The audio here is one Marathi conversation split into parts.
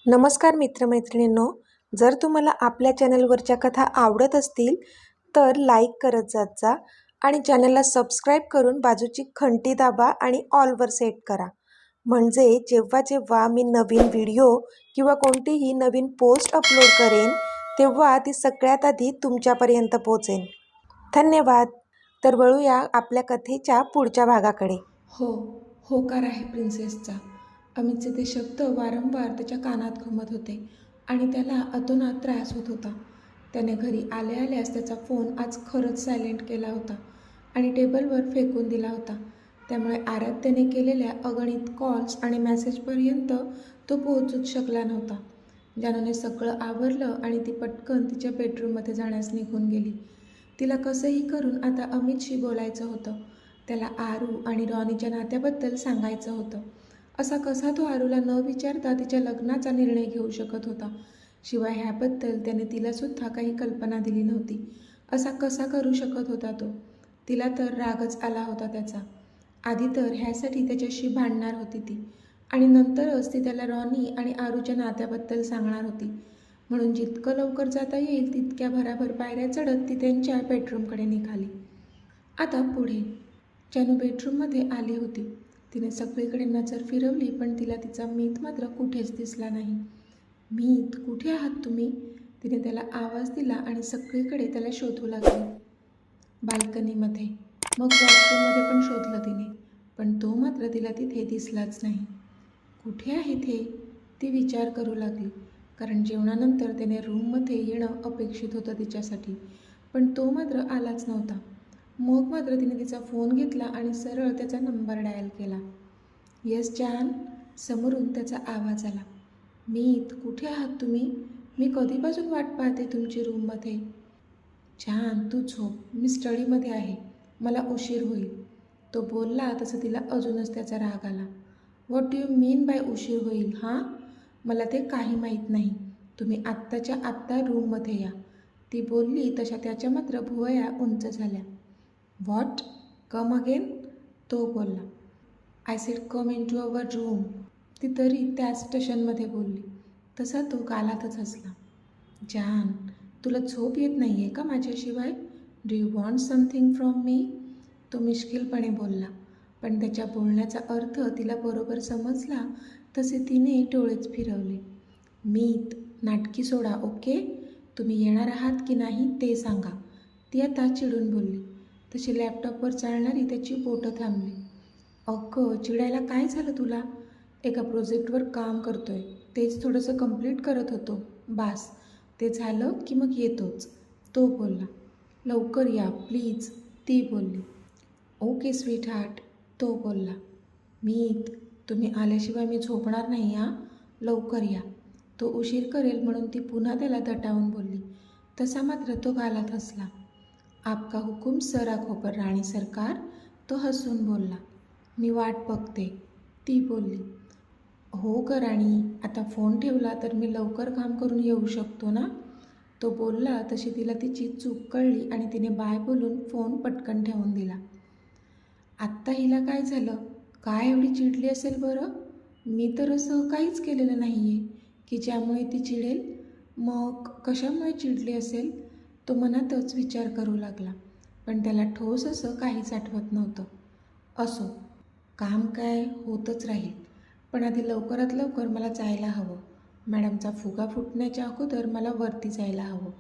नमस्कार मित्रमैत्रिणींनो, जर तुम्हाला आपल्या चॅनलवरच्या कथा आवडत असतील तर लाईक करत जात जा आणि चॅनलला सबस्क्राईब करून बाजूची घंटी दाबा आणि ऑलवर सेट करा. म्हणजे जेव्हा जेव्हा मी नवीन व्हिडिओ किंवा कोणतीही नवीन पोस्ट अपलोड करेन तेव्हा ती सगळ्यात आधी तुमच्यापर्यंत पोहोचेल. धन्यवाद. तर वळूया आपल्या कथेच्या पुढच्या भागाकडे. होकार आहे प्रिन्सेसचा. अमितचे ते शब्द वारंवार त्याच्या कानात घुमत होते आणि त्याला अतोनात त्रास होत होता. त्याने घरी आल्यास त्याचा फोन आज खरंच सायलेंट केला होता आणि टेबलवर फेकून दिला होता. त्यामुळे आराध्याने केलेल्या अगणित कॉल्स आणि मेसेजपर्यंत तो पोहोचूच शकला नव्हता. जानूने सगळं आवरलं आणि ती पटकन तिच्या बेडरूममध्ये जाण्यास निघून गेली. तिला कसंही करून आता अमितशी बोलायचं होतं. त्याला आरू आणि रॉनीच्या नात्याबद्दल सांगायचं होतं. असा कसा तो आरूला न विचारता तिच्या लग्नाचा निर्णय घेऊ शकत होता? शिवाय ह्याबद्दल त्याने तिलासुद्धा काही कल्पना दिली नव्हती. असा कसा करू शकत होता तो? तिला तर रागच आला होता त्याचा. आधी तर ह्यासाठी त्याच्याशी भांडणार होती ती आणि नंतरच ती त्याला रॉनी आणि आरूच्या नात्याबद्दल सांगणार होती. म्हणून जितकं लवकर जाता येईल तितक्या भराभर पायऱ्या चढत ती त्यांच्या बेडरूमकडे निघाली. आता पुढे जानू बेडरूममध्ये आली होती. तिने सगळीकडे नजर फिरवली पण तिला तिचा मीत मात्र कुठेच दिसला नाही. मीत, कुठे आहात तुम्ही? तिने त्याला आवाज दिला आणि सगळीकडे त्याला शोधू लागली. बाल्कनीमध्ये, मग वॉशरूममध्ये पण शोधलं तिने, पण तो मात्र तिला तिथे दिसलाच नाही. कुठे आहे ते? ती विचार करू लागली, कारण जेवणानंतर त्याने रूममध्ये येणं अपेक्षित होतं तिच्यासाठी, पण तो मात्र आलाच नव्हता. मग मात्र तिने तिचा फोन घेतला आणि सरळ त्याचा नंबर डायल केला. येस जान, समोरून त्याचा आवाज आला. मीत, कुठे आहात तुम्ही? मी कधीपासून वाट पाहते तुमची रूममध्ये. जान, तू झोप, मी स्टडीमध्ये आहे, मला उशीर होईल. तो बोलला तसं तिला अजूनच त्याचा राग आला. What do you mean by उशीर होईल? हां, मला ते काही माहीत नाही. तुम्ही आत्ताच्या आत्ता रूममध्ये या. ती बोलली तशा त्याच्या मात्र भुवया उंच झाल्या. व्हॉट? Come again? तो बोलला. I said come in to our room. ती तरी त्याच स्टेशनमध्ये बोलली. तसा तो गालातच हसला. जान, तुला झोप येत नाही आहे का माझ्याशिवाय? Do you want something from me? तो मिश्किलपणे बोलला, पण त्याच्या बोलण्याचा अर्थ तिला बरोबर समजला तसे तिने डोळेच फिरवले. मीत, नाटकी सोडा, ओके? तुम्ही येणार आहात की नाही ते सांगा. ती आता चिडून बोलली. तशी लॅपटॉपवर चालणारी त्याची बोटं थांबली. अगं, चिडायला काय झालं तुला? एका प्रोजेक्टवर काम करतोय, तेच थोडंसं कंप्लीट करत होतो. बास, ते झालं की मग येतोच. तो बोलला. लवकर या प्लीज, ती बोलली. ओके स्वीट हार्ट, तो बोलला. मीत, तुम्ही आल्याशिवाय मी झोपणार नाही हां, लवकर या. तो उशीर करेल म्हणून ती पुन्हा त्याला दटावून बोलली. तसा मात्र तो गालात हसला. आपका हुकुम सर आखोपर राणी सरकार, तो हसून बोलला. मी वाट बघते, ती बोलली. हो ग राणी, आता फोन ठेवला तर मी लवकर काम करून येऊ शकतो ना? तो बोलला तशी तिला तिची चूक कळली आणि तिने बाय बोलून फोन पटकन ठेवून दिला. आत्ता हिला काय झालं? काय एवढी चिडली असेल बरं? मी तर असं काहीच केलेलं नाही आहे की ज्यामुळे ती चिडेल. मग कशामुळे चिडली असेल? तो मनातच विचार करू लागला, पण त्याला ठोस असं काहीच आठवत नव्हतं. असो, काम काय होतच राहील, पण आधी लवकरात लवकर मला जायला हवं. मॅडमचा फुगा फुटण्याच्या अगोदर मला वरती जायला हवं,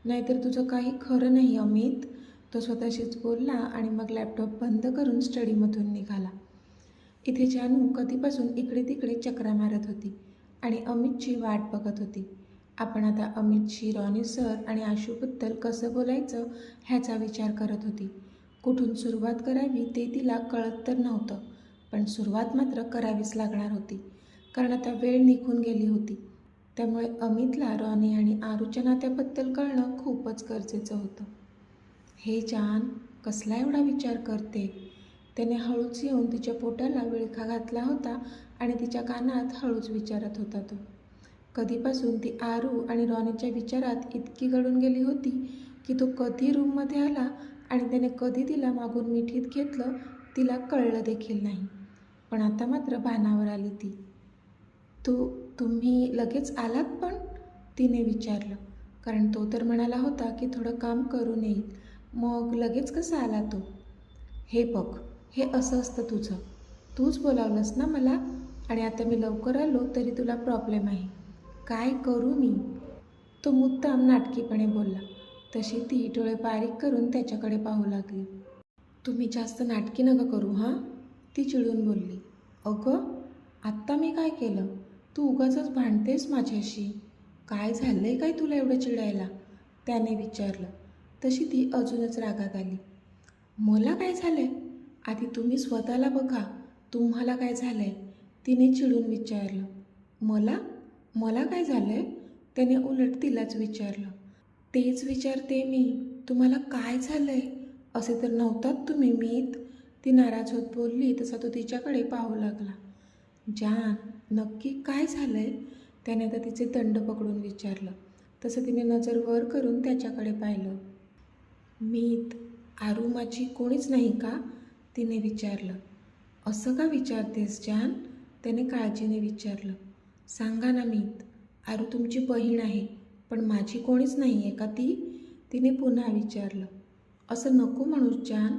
नाहीतर तुझं काही खरं नाही अमित. तो स्वतःशीच बोलला आणि मग लॅपटॉप बंद करून स्टडीमधून निघाला. इथे जानू कधीपासून इकडे तिकडे चक्रा मारत होती आणि अमितची वाट बघत होती. आपण आता अमितशी रॉनी सर आणि आशूबद्दल कसं बोलायचं ह्याचा विचार करत होती. कुठून सुरुवात करावी ते तिला कळत तर नव्हतं, पण सुरुवात मात्र करावीच लागणार होती, कारण आता वेळ निघून गेली होती. त्यामुळे अमितला रॉनी आणि आरूच्या नात्याबद्दल कळणं खूपच गरजेचं होतं. हे जान, कसला एवढा विचार करते? त्याने हळूच येऊन तिच्या पोटाला विळखा घातला होता आणि तिच्या कानात हळूच विचारत होता तो. कधीपासून ती आरू आणि रॉनीच्या विचारात इतकी गळून गेली होती की तो कधी रूममध्ये आला आणि त्याने कधी तिला मागून मिठीत घेतलं तिला कळलं देखील नाही. पण आता मात्र भानावर आली ती. तुम्ही लगेच आलात पण? तिने विचारलं. कारण तो तर म्हणाला होता की थोडं काम करून येईल. मग लगेच कसा आला तो? हे बघ, हे असं असतं तुझं. तूच बोलावलंस ना मला आणि आता मी लवकर आलो तरी तुला प्रॉब्लेम आहे. काय करू मी? तो मुद्दाम नाटकीपणे बोलला. तशी ती डोळे बारीक करून त्याच्याकडे पाहू लागली. तुम्ही जास्त नाटकी नका करू हां, ती चिडून बोलली. अगं, आत्ता मी काय केलं? तू उगाचच भांडतेस माझ्याशी. काय झालंय काय तुला एवढं चिडायला? त्याने विचारलं. तशी ती अजूनच रागात आली. मला काय झालंय? आधी तुम्ही स्वतःला बघा, तुम्हाला काय झालंय? तिने चिडून विचारलं. मला? मला काय झालंय? त्याने उलट तिलाच विचारलं. तेच विचारते मी, तुम्हाला काय झालंय? असे तर नव्हतात तुम्ही मीत. ती नाराज होत बोलली तसा तो तिच्याकडे पाहू लागला. जान, नक्की काय झालंय? त्याने आता तिचे दंड पकडून विचारलं. तसं तिने नजर वर करून त्याच्याकडे पाहिलं. मीत, आरू माझी कोणीच नाही का? तिने विचारलं. असं का विचारतेस जान? त्याने काळजीने विचारलं. सांगा ना मीत, आरू तुमची बहीण आहे पण माझी कोणीच नाही आहे का ती? तिने पुन्हा विचारलं. असं नको म्हणूस जान,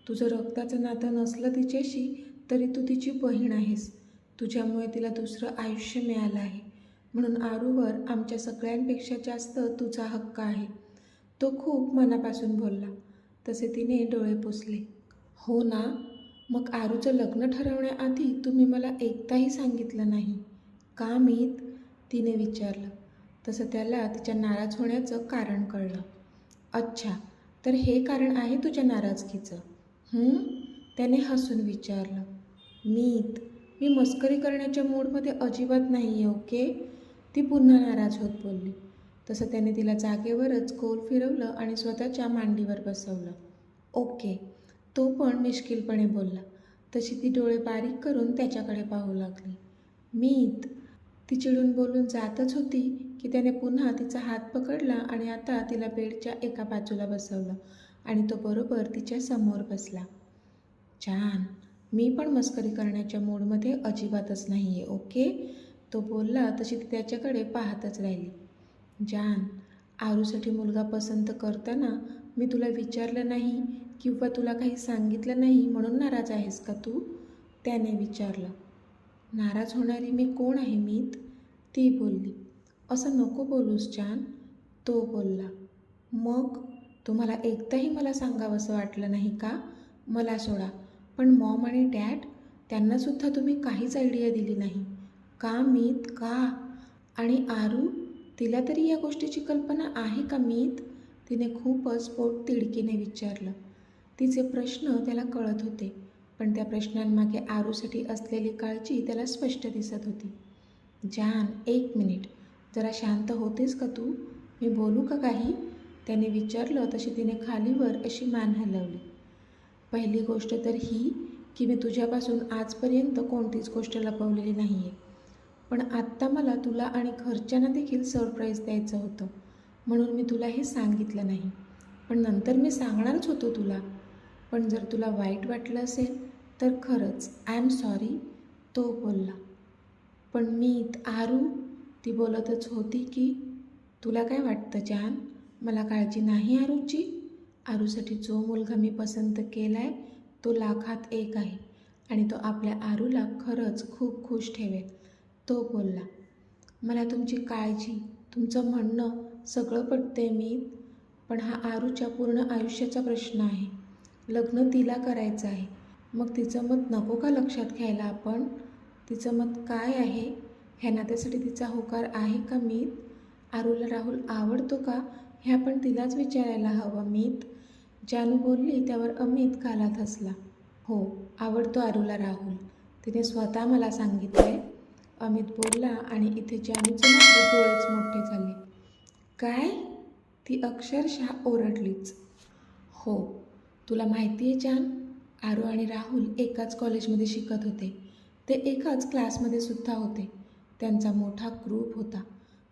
तुझं रक्ताचं नातं नसलं तिच्याशी तरी तू तिची बहीण आहेस. तुझ्यामुळे तिला दुसरं आयुष्य मिळालं आहे म्हणून आरूवर आमच्या सगळ्यांपेक्षा जास्त तुझा हक्क आहे. तो खूप मनापासून बोलला. तसे तिने डोळे पुसले. हो ना, मग आरूचं लग्न ठरवण्याआधी तुम्ही मला एकदाही सांगितलं नाही का मीत? तिने विचारलं. तसं त्याला तिच्या नाराज होण्याचं कारण कळलं. अच्छा, तर हे कारण आहे तुझ्या नाराजगीचं? त्याने हसून विचारलं. मीत, मी मस्करी करण्याच्या मूडमध्ये अजिबात नाही आहे ओके? ती पुन्हा नाराज होत बोलली. तसं त्याने तिला जागेवरच गोल फिरवलं आणि स्वतःच्या मांडीवर बसवलं. ओके, तो पण मिश्किलपणे बोलला. तशी ती डोळे बारीक करून त्याच्याकडे पाहू लागली. मीत, ती चिडून बोलून जातच होती की त्याने पुन्हा तिचा हात पकडला आणि आता तिला बेडच्या एका बाजूला बसवलं आणि तो बरोबर तिच्या समोर बसला. छान, मी पण मस्करी करण्याच्या मूडमध्ये अजिबातच नाही आहे ओके? तो बोलला तशी ती त्याच्याकडे पाहतच राहिली. जान, आरूसाठी मुलगा पसंत करताना मी तुला विचारलं नाही किंवा तुला काही सांगितलं नाही म्हणून नाराज आहेस का तू? त्याने विचारलं. नाराज होणारी मी कोण आहे मीत? ती बोलली. असं नको बोलूस जान, तो बोलला. मग तुम्हाला एकदाही मला सांगावंसं वाटलं नाही का? मला सोडा, पण मॉम आणि डॅड त्यांनासुद्धा तुम्ही काहीच आयडिया दिली नाही का मीत? का? आणि आरू, तिला तरी या गोष्टीची कल्पना आहे का मीत? तिने खूपच पोट तिडकीने विचारलं. तिचे प्रश्न त्याला कळत होते पण त्या प्रश्नांमागे आरूसाठी असलेली काळजी त्याला स्पष्ट दिसत होती. जान, 1 मिनिट, जरा शांत होतेस का तू? मी बोलू का काही? त्याने विचारलं. तशी तिने खालीवर अशी मान हलवली. पहिली गोष्ट तर ही की मी तुझ्यापासून आजपर्यंत कोणतीच गोष्ट लपवलेली नाही आहे. पण आत्ता मला तुला आणि घरच्यांना देखील सरप्राईज द्यायचं होतं म्हणून मी तुला हे सांगितलं नाही. पण नंतर मी सांगणारच होतो तुला. पण जर तुला वाईट वाटलं असेल तर खरंच आय एम सॉरी, तो बोलला. पण मीत, आरू, ती बोलतच होती की तुला काय वाटतं जान? मला काळजी नाही आरूची? आरूसाठी जो मुलगा मी पसंत केला आहे तो लाखात एक आहे आणि तो आपल्या आरूला खरंच खूप खुश ठेवेल, तो बोलला. मला तुमची काळजी, तुमचं म्हणणं सगळं पटतंय मीत, पण हा आरूच्या पूर्ण आयुष्याचा प्रश्न आहे. लग्न तिला करायचं आहे, मग तिचं मत नको का लक्षात घ्यायला आपण? तिचं मत काय आहे ह्या नात्यासाठी तिचा होकार आहे का मीत? आरूला राहुल आवडतो का हे आपण तिलाच विचारायला हवं मीत. जानू बोलली त्यावर अमित गालात हसला. हो, आवडतो आरूला राहुल, तिने स्वतः मला सांगितलंय, अमित बोलला आणि इथे जानूचे मात्र डोळेच मोठे झाले. काय? ती अक्षरशः ओरडलीच. हो, तुला माहिती आहे जान, आरू आणि राहुल एकाच कॉलेजमध्ये शिकत होते. ते एकाच क्लासमध्ये सुद्धा होते. त्यांचा मोठा ग्रुप होता.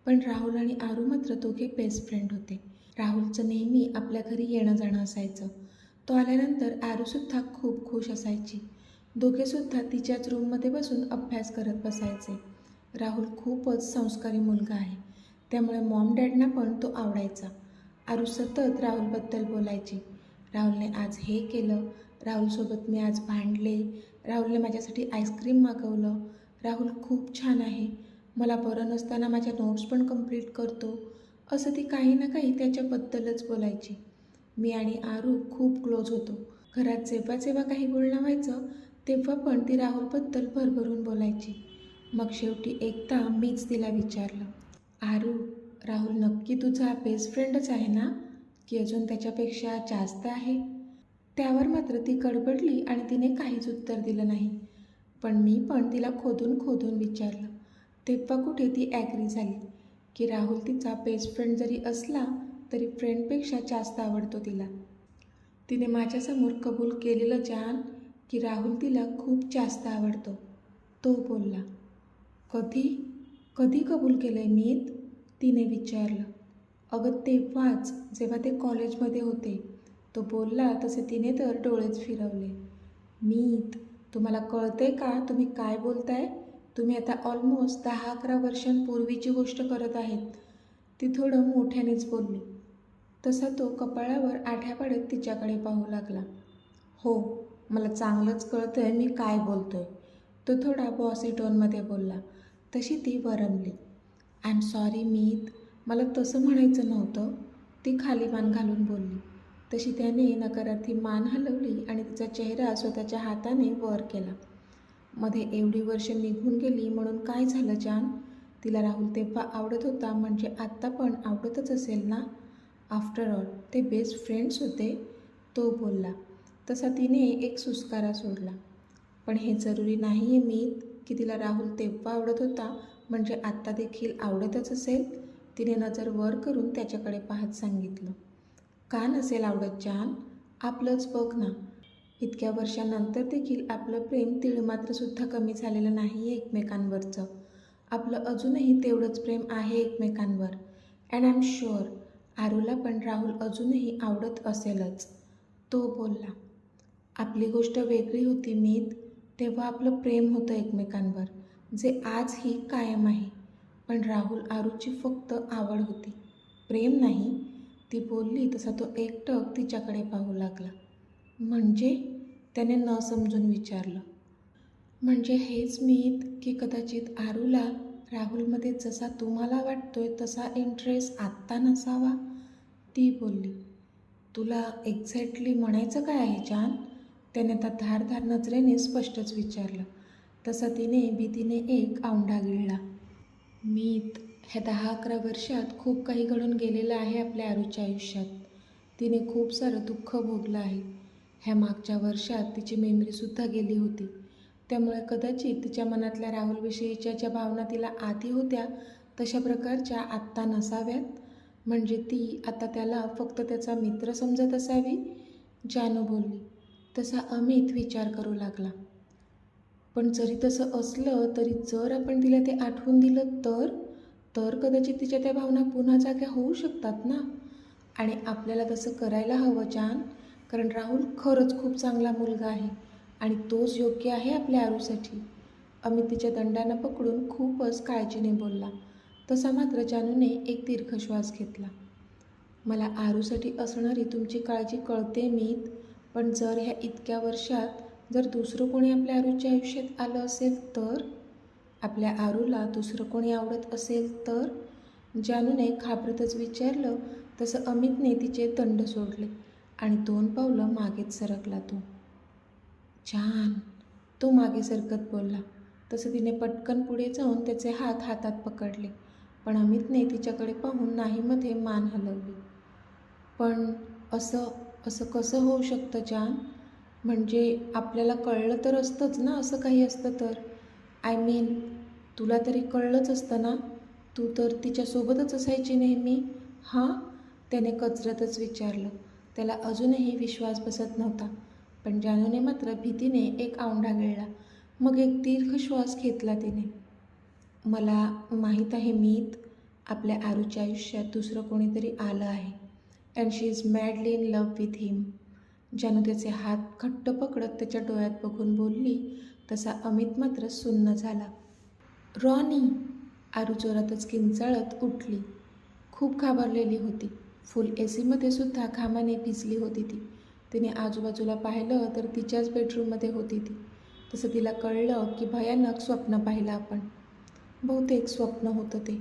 पण राहुल आणि आरू मात्र दोघे बेस्ट फ्रेंड होते. राहुलचं नेहमी आपल्या घरी येणं जाणं असायचं. तो आल्यानंतर आरूसुद्धा खूप खुश असायची. दोघेसुद्धा तिच्याच रूममध्ये बसून अभ्यास करत बसायचे. राहुल खूपच संस्कारी मुलगा आहे, त्यामुळे मॉम डॅडना पण तो आवडायचा. आरू सतत राहुलबद्दल बोलायची. राहुलने आज हे केलं, राहुलसोबत मी आज भांडले, राहुलने माझ्यासाठी आईस्क्रीम मागवलं, राहुल खूप छान आहे, मला बरं नसताना माझ्या नोट्स पण कंप्लीट करतो, असं ती काही ना काही त्याच्याबद्दलच बोलायची. मी आणि आरू खूप क्लोज होतो. घरात जेव्हा जेव्हा काही बोलणं व्हायचं तेव्हा पण ती राहुलबद्दल भरभरून बोलायची. मग शेवटी एकदा मीच तिला विचारलं, आरू, राहुल नक्की तुझा बेस्ट फ्रेंडच आहे ना, की अजून त्याच्यापेक्षा जास्त आहे? त्यावर मात्र ती गडबडली आणि तिने काहीच उत्तर दिलं नाही. पण मी पण तिला खोदून खोदून विचारलं. तेव्हा कुठे ती ॲग्री झाली की राहुल तिचा बेस्ट फ्रेंड जरी असला तरी फ्रेंडपेक्षा जास्त आवडतो तिला. तिने माझ्यासमोर कबूल केलेलं जान की राहुल तिला खूप जास्त आवडतो. तो बोलला. कधी कधी कबूल केलं आहे मीत? तिने विचारलं. अगं तेव्हाच, जेव्हा ते कॉलेजमध्ये होते. तो बोलला तसे तिने तर डोळेच फिरवले. मीत, तुम्हाला कळतंय का तुम्ही काय बोलताय? तुम्ही आता ऑलमोस्ट 10-11 वर्षांपूर्वीची गोष्ट करत आहेत. ती थोडं मोठ्यानेच बोलली. तसा तो कपाळावर आठ्या पाडत तिच्याकडे पाहू लागला. हो, मला चांगलंच कळतंय मी काय बोलतोय, तो थोडा बॉसी टोनमध्ये बोलला. तशी ती वरमली. आय एम सॉरी मीत, मला तसं म्हणायचं नव्हतं, ती खाली मान घालून बोलली. तशी त्याने नकारार्थी मान हलवली आणि तिचा चेहरा स्वतःच्या हाताने वर केला. मध्ये एवढी वर्ष निघून गेली म्हणून काय झालं जान? तिला राहुल तेव्हा आवडत होता म्हणजे आत्ता पण आवडतच असेल ना? आफ्टर ऑल ते बेस्ट फ्रेंड्स होते, तो बोलला. तसा तिने एक सुस्कारा सोडला. पण हे जरुरी नाही आहे मीत की तिला राहुल तेव्हा आवडत होता म्हणजे आत्ता देखील आवडतच असेल, तिने नजर वर करून त्याच्याकडे पाहत सांगितलं. का नसेल आवडत जान? आपलंच बघ ना, इतक्या वर्षांनंतर देखील आपलं प्रेम तिळमात्रसुद्धा कमी झालेलं नाही आहे एकमेकांवरचं. आपलं अजूनही तेवढंच प्रेम आहे एकमेकांवर. अँड आय एम शुअर आरूला पण राहुल अजूनही आवडत असेलच, तो बोलला. आपली गोष्ट वेगळी होती मीत, तेव्हा आपलं प्रेम होतं एकमेकांवर, जे आजही कायम आहे. पण राहुल आरूची फक्त आवड होती, प्रेम नाही, ती बोलली. तसा तो एकटक तिच्याकडे पाहू लागला. म्हणजे? त्याने न समजून विचारलं. म्हणजे हेच मीत की कदाचित आरूला राहुलमध्ये जसा तुम्हाला वाटतोय तसा इंटरेस्ट आत्ता नसावा, ती बोलली. तुला एक्झॅक्टली म्हणायचं काय आहे जान? त्याने त्या धारदार नजरेने स्पष्टच विचारलं. तसा तिने भीतीने एक औंढा गिळला. मीत, ह्या 10-11 वर्षात खूप काही घडून गेलेलं आहे आपल्या आरूच्या आयुष्यात. तिने खूप सारं दुःख भोगलं आहे. ह्या मागच्या वर्षात तिची मेमरीसुद्धा गेली होती. त्यामुळे कदाचित तिच्या मनातल्या राहुलविषयीच्या ज्या भावना तिला आधी होत्या तशा प्रकारच्या आत्ता नसाव्यात. म्हणजे ती आता त्याला फक्त त्याचा मित्र समजत असावी, जानू बोलली. तसा अमित विचार करू लागला. पण जरी तसं असलं तरी जर आपण तिला ते आठवून दिलं तर कदाचित तिच्या त्या भावना पुन्हा जाग्या होऊ शकतात ना. आणि आपल्याला तसं करायला हवं जान, कारण राहुल खरंच खूप चांगला मुलगा आहे आणि तोच योग्य आहे आपल्या आरूसाठी. अमित तिच्या दंडानं पकडून खूपच काळजीने बोलला. तसा मात्र जानूने एक दीर्घ श्वास घेतला. मला आरूसाठी असणारी तुमची काळजी कळते मीत, पण जर ह्या इतक्या वर्षात जर दुसरं कोणी आपल्या आरूच्या आयुष्यात आलं असेल तर? आपल्या आरूला दुसरं कोणी आवडत असेल तर? जानूने घाबरतच विचारलं. तसं अमितने तिचे दंड सोडले आणि 2 पावलं मागेच सरकला तो. जान, तो मागे सरकत बोलला. तसं तिने पटकन पुढे जाऊन त्याचे हात हातात पकडले. पण अमितने तिच्याकडे पाहून नाहीमध्ये मान हलवली. पण असं कसं होऊ शकतं जान? म्हणजे आपल्याला कळलं तर असतंच ना असं काही असतं तर. आय मीन, तुला तरी कळलंच असतं ना, तू तर तिच्यासोबतच असायची नेहमी. हां, त्याने कचरतच विचारलं. त्याला अजूनही विश्वास बसत नव्हता. पण जानूने मात्र भीतीने एक औंढा गिळला. मग एक दीर्घ श्वास घेतला तिने. मला माहीत आहे मीत, आपल्या आरूच्या आयुष्यात दुसरं कोणीतरी आलं आहे and she is madly in love with him. Jaanu त्याचे हात घट्ट पकडत त्याच्या डोळ्यात बघून बोलली. तसा अमित मात्र सुन्न झाला. रॉनी! आरू जोरातच किंचाळत उठली. खूप घाबरलेली होती. फुल एसीमध्ये सुद्धा घामाने भिजली होती ती. तिने आजूबाजूला पाहिलं तर तिच्याच बेडरूममध्ये होती ती. तसं तिला कळलं की भयानक स्वप्न पाहिलं आपण. बहुतेक स्वप्न होतं ते.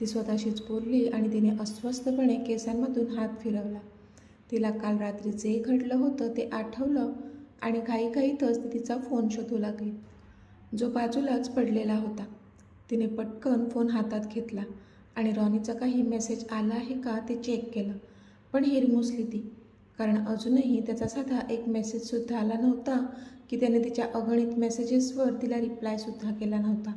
ती स्वतःशीच बोलली आणि तिने अस्वस्थपणे केसांमधून हात फिरवला. तिला काल रात्री जे घडलं होतं ते आठवलं आणि घाईघाईतच ती तिचा फोन शोधू लागली, जो बाजूलाच पडलेला होता. तिने पटकन फोन हातात घेतला आणि रॉनीचा काही मेसेज आला आहे का ते चेक केलं. पण हिरमुसली ती, कारण अजूनही त्याचा साधा एक मेसेजसुद्धा आला नव्हता की त्याने तिच्या अगणित मेसेजेसवर तिला रिप्लायसुद्धा केला नव्हता.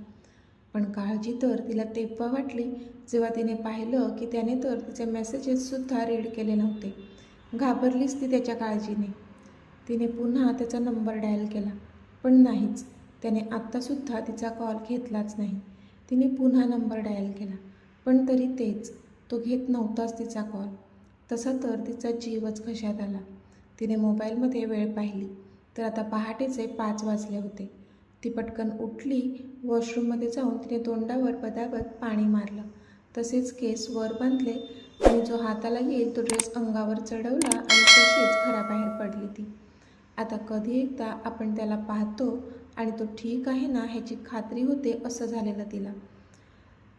पण काळजी तर तिला तेव्हा वाटली जेव्हा तिने पाहिलं की त्याने तर तिचे मेसेजेससुद्धा रीड केले नव्हते. घाबरलीच ती त्याच्या काळजीने. तिने पुन्हा त्याचा नंबर डायल केला, पण नाहीच. त्याने आत्तासुद्धा तिचा कॉल घेतलाच नाही. तिने पुन्हा नंबर डायल केला, पण तरी तेच. तो घेत नव्हताच तिचा कॉल. तसा तर तिचा जीवच घशात आला. तिने मोबाईलमध्ये वेळ पाहिली तर आता पहाटेचे 5 वाजले होते. ती पटकन उठली. वॉशरूममध्ये जाऊन तिने तोंडावर बदाबद पाणी मारलं. तसेच केस वर बांधले आणि जो हाताला येईल तो ड्रेस अंगावर चढवला आणि तशीच घराबाहेर पडली ती. आता कधी एकदा आपण त्याला पाहतो आणि तो ठीक आहे ना ह्याची खात्री होते असं झालेलं तिला.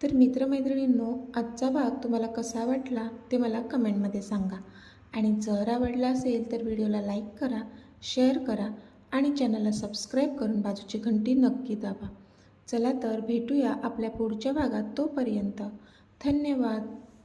तर मित्रमैत्रिणींनो, आजचा भाग तुम्हाला कसा वाटला ते मला कमेंटमध्ये सांगा. आणि जर आवडला असेल तर व्हिडिओला लाईक करा, शेअर करा आणि चॅनलला सबस्क्राईब करून बाजूची घंटी नक्की दाबा. चला तर भेटूया आपल्या पुढच्या भागात. तोपर्यंत धन्यवाद.